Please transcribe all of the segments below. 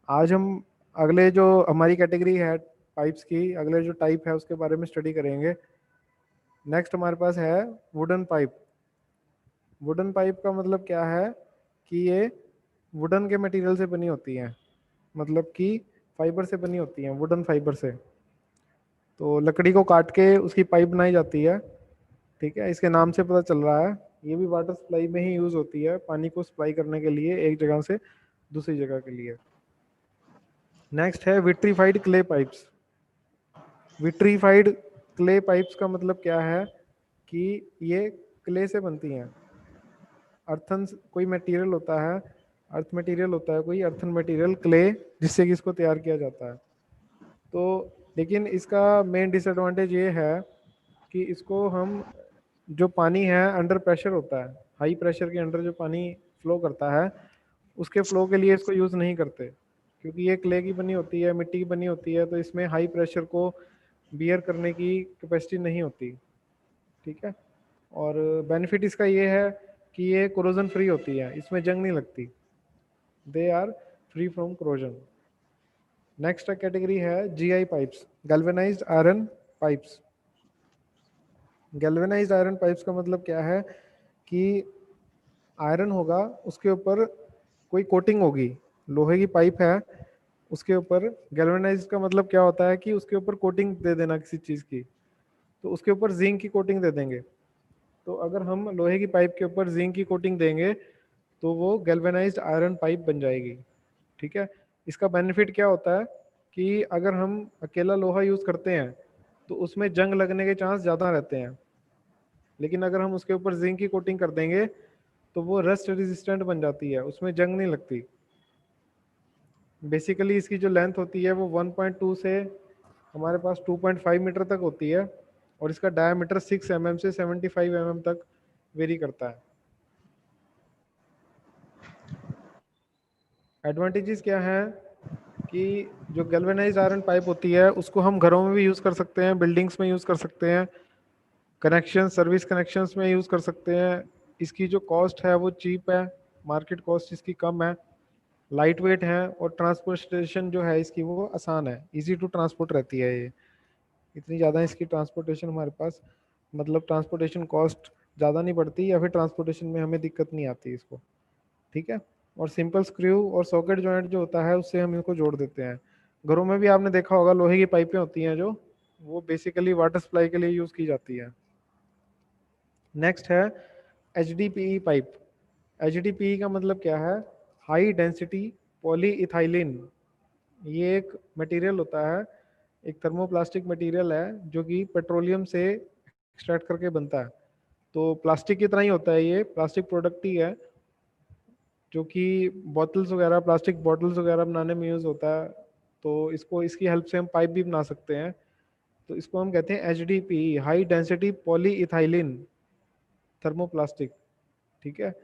आज हम अगले जो हमारी कैटेगरी है पाइप्स की, अगले जो टाइप है उसके बारे में स्टडी करेंगे। नेक्स्ट हमारे पास है वुडन पाइप। वुडन पाइप का मतलब क्या है कि ये वुडन के मटेरियल से बनी होती हैं, मतलब कि फाइबर से बनी होती हैं, वुडन फाइबर से। तो लकड़ी को काट के उसकी पाइप बनाई जाती है। ठीक है, इसके नाम से पता चल रहा है। ये भी वाटर सप्लाई में ही यूज होती है, पानी को सप्लाई करने के लिए एक जगह से दूसरी जगह के लिए। नेक्स्ट है vitrified clay pipes. Vitrified clay pipes का मतलब क्या है कि ये क्ले से बनती हैं। अर्थन कोई मटेरियल होता है, अर्थ मटेरियल होता है कोई, अर्थन मटेरियल क्ले, जिससे कि इसको तैयार किया जाता है। तो लेकिन इसका मेन डिसएडवांटेज ये है कि इसको हम, जो पानी है अंडर प्रेशर होता है, हाई प्रेशर के अंडर जो पानी फ्लो करता है, उसके फ्लो के लिए इसको यूज़ नहीं करते, क्योंकि ये क्ले की बनी होती है, मिट्टी की बनी होती है, तो इसमें हाई प्रेशर को बियर करने की कैपेसिटी नहीं होती। ठीक है। और बेनिफिट इसका ये है कि ये कोरोजन फ्री होती है, इसमें जंग नहीं लगती। They are free from corrosion. Next category है GI pipes, galvanised iron pipes. Galvanised iron pipes का मतलब क्या है कि आयरन होगा, उसके ऊपर कोई कोटिंग होगी, लोहे की पाइप है, उसके ऊपर गैल्वेनाइज्ड का मतलब क्या होता है कि उसके ऊपर कोटिंग दे देना किसी चीज़ की। तो उसके ऊपर जिंक की कोटिंग दे देंगे। तो अगर हम लोहे की पाइप के ऊपर जिंक की कोटिंग देंगे तो वो गैल्वेनाइज्ड आयरन पाइप बन जाएगी। ठीक है। इसका बेनिफिट क्या होता है कि अगर हम अकेला लोहा यूज़ करते हैं तो उसमें जंग लगने के चांस ज़्यादा रहते हैं, लेकिन अगर हम उसके ऊपर जिंक की कोटिंग कर देंगे तो वो रस्ट रेजिस्टेंट बन जाती है, उसमें जंग नहीं लगती। बेसिकली इसकी जो लेंथ होती है वो 1.2 से हमारे पास 2.5 मीटर तक होती है, और इसका डायमीटर 6 mm से 75 mm तक वेरी करता है। एडवांटेजेस क्या हैं कि जो गैल्वेनाइज्ड आयरन पाइप होती है उसको हम घरों में भी यूज़ कर सकते हैं, बिल्डिंग्स में यूज़ कर सकते हैं, कनेक्शन सर्विस कनेक्शंस में यूज़ कर सकते हैं। इसकी जो कॉस्ट है वो चीप है, मार्केट कॉस्ट इसकी कम है, लाइट वेट है, और ट्रांसपोर्टेशन जो है इसकी वो आसान है, इजी टू ट्रांसपोर्ट रहती है ये। इतनी ज़्यादा इसकी ट्रांसपोर्टेशन हमारे पास, मतलब ट्रांसपोर्टेशन कॉस्ट ज़्यादा नहीं पड़ती, या फिर ट्रांसपोर्टेशन में हमें दिक्कत नहीं आती इसको। ठीक है। और सिंपल स्क्रू और सॉकेट जॉइंट जो होता है उससे हम इनको जोड़ देते हैं। घरों में भी आपने देखा होगा लोहे की पाइपें होती हैं जो, वो बेसिकली वाटर सप्लाई के लिए यूज़ की जाती है। नेक्स्ट है HDPE पाइप। HDPE का मतलब क्या है? High density poly ethylene. ये एक मटेरियल होता है, एक थर्मोप्लास्टिक मटेरियल है जो कि पेट्रोलियम से एक्सट्रैक्ट करके बनता है। तो प्लास्टिक की तरह ही होता है, ये प्लास्टिक प्रोडक्ट ही है जो कि बॉटल्स वगैरह, प्लास्टिक बॉटल्स वगैरह बनाने में यूज़ होता है। तो इसको, इसकी हेल्प से हम पाइप भी बना सकते हैं। तो इसको हम कहते हैं HDPE, high density poly ethylene thermoplastic. ठीक है।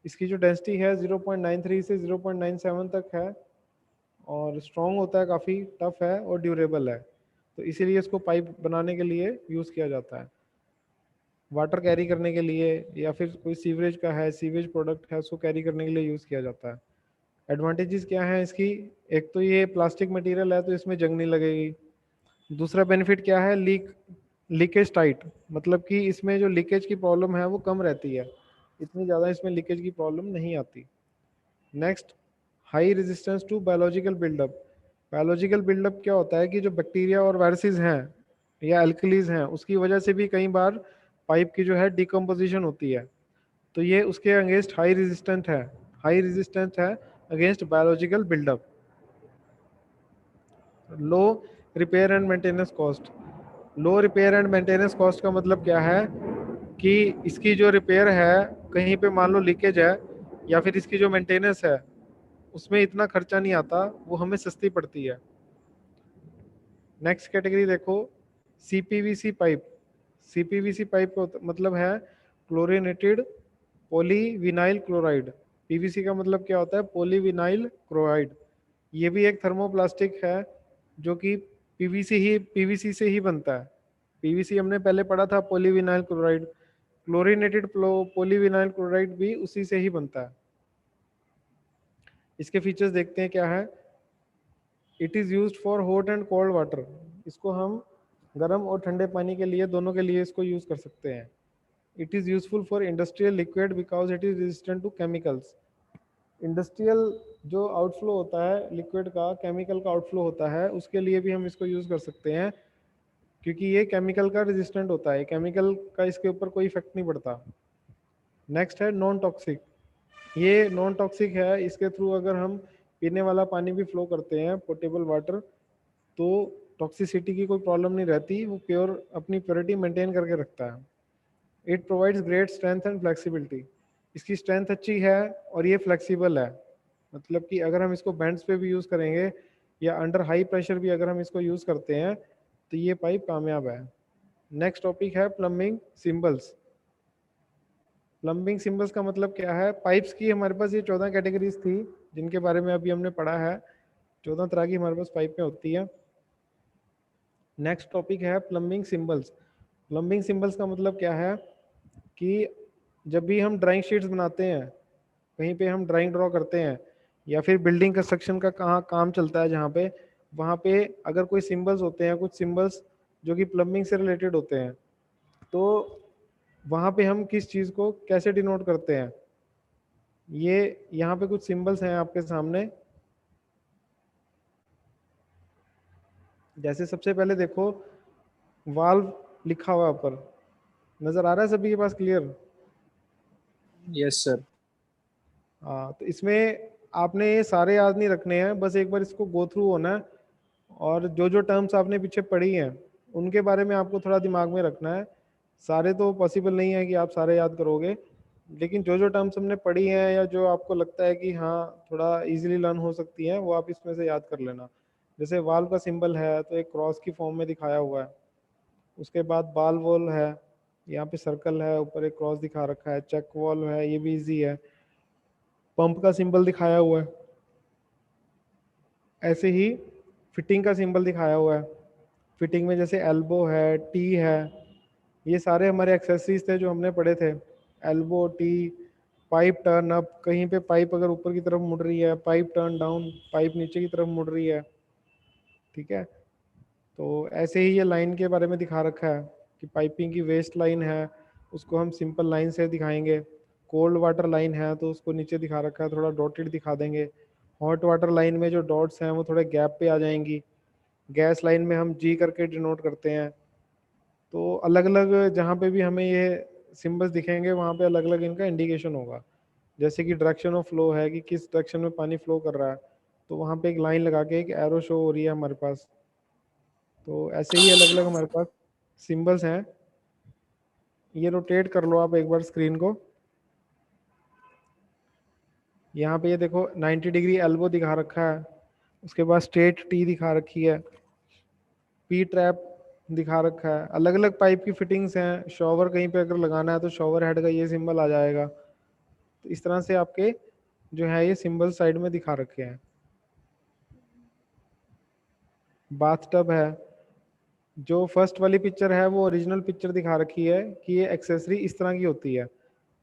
इसकी जो डेंसिटी है 0.93 से 0.97 तक है, और स्ट्रॉन्ग होता है, काफ़ी टफ है और ड्यूरेबल है। तो इसीलिए इसको पाइप बनाने के लिए यूज़ किया जाता है, वाटर कैरी करने के लिए, या फिर कोई सीवरेज का है, सीवेज प्रोडक्ट है, उसको कैरी करने के लिए यूज़ किया जाता है। एडवांटेजेस क्या है इसकी? एक तो ये प्लास्टिक मटेरियल है तो इसमें जंग नहीं लगेगी। दूसरा बेनिफिट क्या है? लीकेज टाइट, मतलब कि इसमें जो लीकेज की प्रॉब्लम है वो कम रहती है, इतनी ज़्यादा इसमें लीकेज की प्रॉब्लम नहीं आती। Next, high resistance to biological buildup. Biological buildup क्या होता है कि जो बैक्टीरिया और वायरसेस हैं या एल्कलीज हैं उसकी वजह से भी कई बार पाइप की जो है डिकम्पोजिशन होती है, तो ये उसके अगेंस्ट हाई रेजिस्टेंट है, हाई रेजिस्टेंस है against biological buildup. Low repair and maintenance cost. Low repair and maintenance cost का मतलब क्या है कि इसकी जो रिपेयर है, कहीं पे मान लो लीकेज है, या फिर इसकी जो मेंटेनेंस है उसमें इतना खर्चा नहीं आता, वो हमें सस्ती पड़ती है। नेक्स्ट कैटेगरी देखो, CPVC पाइप। CPVC पाइप का मतलब है क्लोरिनेटेड पॉलीविनाइल क्लोराइड। PVC का मतलब क्या होता है? Polyvinyl chloride. ये भी एक थर्मोप्लास्टिक है जो कि PVC से ही बनता है। PVC हमने पहले पढ़ा था, polyvinyl chloride. Chlorinated polyvinyl chloride भी उसी से ही बनता है। इसके फीचर्स देखते हैं क्या है। It is used for hot and cold water, इसको हम गर्म और ठंडे पानी के लिए, दोनों के लिए इसको यूज़ कर सकते हैं। It is useful for industrial liquid because it is resistant to chemicals. Industrial जो आउटफ्लो होता है लिक्विड का, केमिकल का आउटफ्लो होता है, उसके लिए भी हम इसको यूज़ कर सकते हैं, क्योंकि ये केमिकल का रेजिस्टेंट होता है, केमिकल का इसके ऊपर कोई इफेक्ट नहीं पड़ता। नेक्स्ट है नॉन टॉक्सिक। ये नॉन टॉक्सिक है, इसके थ्रू अगर हम पीने वाला पानी भी फ्लो करते हैं, पोर्टेबल वाटर, तो टॉक्सिसिटी की कोई प्रॉब्लम नहीं रहती, वो प्योर अपनी प्योरिटी मेंटेन करके रखता है। It provides great strength and flexibility. इसकी स्ट्रेंथ अच्छी है और ये फ्लेक्सिबल है, मतलब कि अगर हम इसको बेंड्स पे भी यूज़ करेंगे या अंडर हाई प्रेशर भी अगर हम इसको यूज़ करते हैं तो ये पाइप कामयाब है। नेक्स्ट टॉपिक है प्लम्बिंग सिंबल्स। प्लम्बिंग सिंबल्स का मतलब क्या है? पाइप्स की हमारे पास ये 14 कैटेगरीज थी जिनके बारे में अभी हमने पढ़ा है। 14 तरह की हमारे पास पाइप में होती है। नेक्स्ट टॉपिक है प्लम्बिंग सिंबल्स। प्लम्बिंग सिंबल्स का मतलब क्या है कि जब भी हम ड्राइंग शीट्स बनाते हैं, कहीं पे हम ड्राइंग ड्रॉ करते हैं, या फिर बिल्डिंग कंस्ट्रक्शन का कहाँ काम चलता है जहाँ पे, वहाँ पे अगर कोई सिंबल्स होते हैं, कुछ सिंबल्स जो कि प्लम्बिंग से रिलेटेड होते हैं, तो वहाँ पे हम किस चीज़ को कैसे डिनोट करते हैं। ये यहाँ पे कुछ सिंबल्स हैं आपके सामने। जैसे सबसे पहले देखो वाल्व लिखा हुआ है ऊपर, नजर आ रहा है सभी के पास क्लियर? Yes sir. हाँ, तो इसमें आपने ये सारे याद नहीं रखने हैं, बस एक बार इसको गो थ्रू होना है, और जो जो टर्म्स आपने पीछे पढ़ी हैं उनके बारे में आपको थोड़ा दिमाग में रखना है। सारे तो पॉसिबल नहीं है कि आप सारे याद करोगे, लेकिन जो जो टर्म्स हमने पढ़ी हैं या जो आपको लगता है कि हाँ थोड़ा इजीली लर्न हो सकती हैं, वो आप इसमें से याद कर लेना। जैसे वाल्व का सिंबल है तो एक क्रॉस की फॉर्म में दिखाया हुआ है। उसके बाद बाल वॉल है, यहाँ पे सर्कल है, ऊपर एक क्रॉस दिखा रखा है। चेक वॉल है, ये भी इजी है। पंप का सिंबल दिखाया हुआ है, ऐसे ही फिटिंग का सिंबल दिखाया हुआ है। फिटिंग में जैसे एल्बो है, टी है, ये सारे हमारे एक्सेसरीज थे जो हमने पढ़े थे। Elbow, T, pipe turn up, कहीं पे पाइप अगर ऊपर की तरफ मुड़ रही है, पाइप टर्न डाउन, पाइप नीचे की तरफ मुड़ रही है। ठीक है, तो ऐसे ही ये लाइन के बारे में दिखा रखा है कि पाइपिंग की वेस्ट लाइन है, उसको हम सिंपल लाइन से दिखाएंगे। कोल्ड वाटर लाइन है तो उसको नीचे दिखा रखा है, थोड़ा डॉटेड दिखा देंगे। हॉट वाटर लाइन में जो डॉट्स हैं वो थोड़े गैप पे आ जाएंगी। गैस लाइन में हम जी करके डिनोट करते हैं। तो अलग अलग जहाँ पे भी हमें ये सिंबल्स दिखेंगे वहाँ पे अलग अलग इनका इंडिकेशन होगा। जैसे कि डायरेक्शन ऑफ फ्लो है कि किस डायरेक्शन में पानी फ्लो कर रहा है, तो वहाँ पे एक लाइन लगा के एक एरो शो हो रही है हमारे पास। तो ऐसे ही अलग अलग हमारे पास सिंबल्स हैं। ये रोटेट कर लो आप एक बार स्क्रीन को। यहाँ पे ये देखो 90 डिग्री एल्बो दिखा रखा है, उसके बाद स्ट्रेट टी दिखा रखी है, पी ट्रैप दिखा रखा है। अलग अलग पाइप की फिटिंग्स हैं। शॉवर कहीं पे अगर लगाना है तो शॉवर हेड का ये सिंबल आ जाएगा। तो इस तरह से आपके जो है ये सिंबल साइड में दिखा रखे हैं। बाथ टब है, जो फर्स्ट वाली पिक्चर है वो ओरिजिनल पिक्चर दिखा रखी है कि ये एक्सेसरी इस तरह की होती है,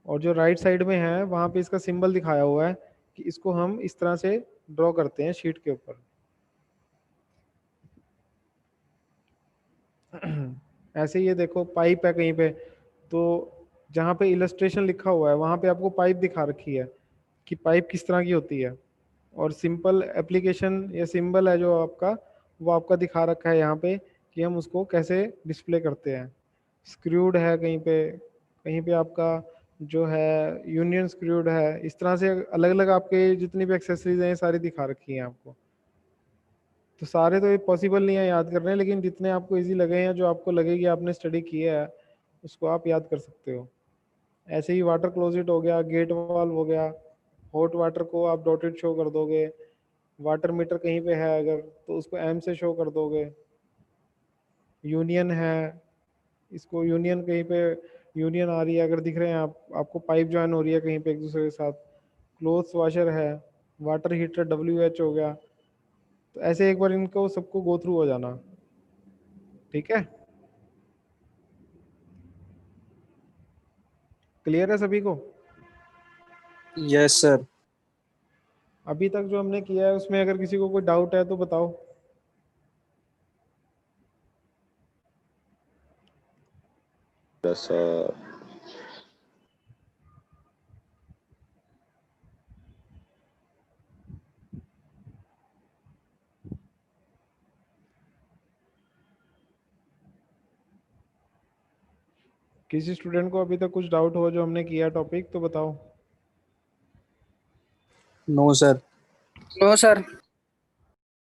और जो राइट साइड में है वहाँ पे इसका सिंबल दिखाया हुआ है कि इसको हम इस तरह से ड्रॉ करते हैं शीट के ऊपर। ऐसे ये देखो पाइप है कहीं पे, तो जहाँ पे इलस्ट्रेशन लिखा हुआ है वहाँ पे आपको पाइप दिखा रखी है कि पाइप किस तरह की होती है, और सिंपल एप्लीकेशन या सिंबल है जो आपका, वो आपका दिखा रखा है यहाँ पे कि हम उसको कैसे डिस्प्ले करते हैं। स्क्रूड है कहीं पे आपका जो है यूनियन स्क्रूड है। इस तरह से अलग अलग आपके जितनी भी एक्सेसरीज हैं ये सारी दिखा रखी हैं आपको। तो सारे तो ये पॉसिबल नहीं है याद करने, लेकिन जितने आपको इजी लगे हैं, जो आपको लगे कि आपने स्टडी किया है, उसको आप याद कर सकते हो। ऐसे ही वाटर क्लोजेट हो गया, गेट वाल्व हो गया। हॉट वाटर को आप डॉटेड शो कर दोगे। वाटर मीटर कहीं पे है अगर तो उसको एम से शो कर दोगे। यूनियन है, इसको यूनियन कहीं पे यूनियन आ रही है अगर दिख रहे हैं आपको पाइप ज्वाइन हो रही है कहीं पे एक दूसरे के साथ। क्लोथ्स वॉशर है, वाटर हीटर WH हो गया। तो ऐसे एक बार इनको सबको गो थ्रू हो जाना। ठीक है, क्लियर है सभी को? Yes sir. अभी तक जो हमने किया है उसमें अगर किसी को कोई डाउट है तो बताओ। Yes, sir. किसी स्टूडेंट को अभी तक कुछ डाउट हो जो हमने किया टॉपिक तो बताओ। No sir. No sir.